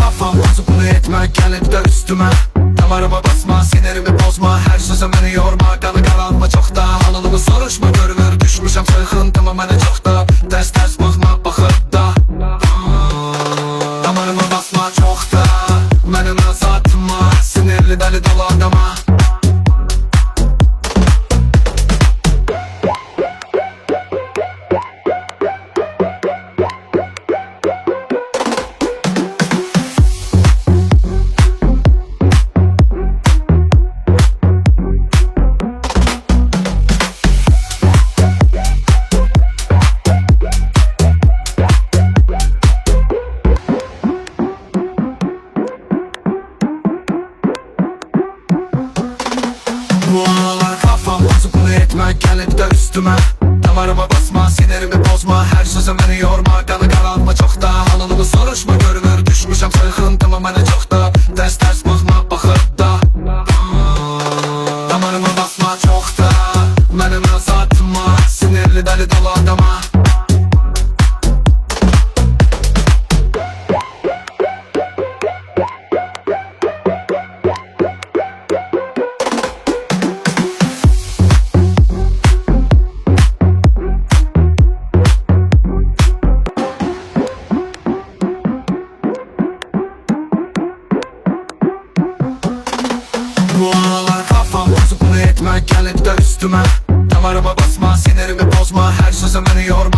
kafam bozuk bunu etme, gelip de üstüme. Damarıma basma, sinirimi bozma, her sözüm beni yorma. Kanı karalma çok da, halılımı soruşma, görünür düşmüşəm sıxıntıma mənə çox da. Ters baxma baxıb da, damarıma basma çok da, mənim azaltma, sinirli deli dolu adama. Bu aralar kafam bozuk bunu etme, gelip de üstüme. Damarıma basma, sinirimi bozma, her sözüm beni yorma. Kanı karalma çok da, halılımı soruşma, görünür düşmüşəm sıxıntıma mənə çox da. Ters baxma baxıb da, damarıma basma çok da, mənim azaltma, sinirli deli dolu adama. Bu aralar kafam bozuk bunu etme, gelip de üstüme. Damarıma basma, sinirimi bozma, her sözüm beni yorma.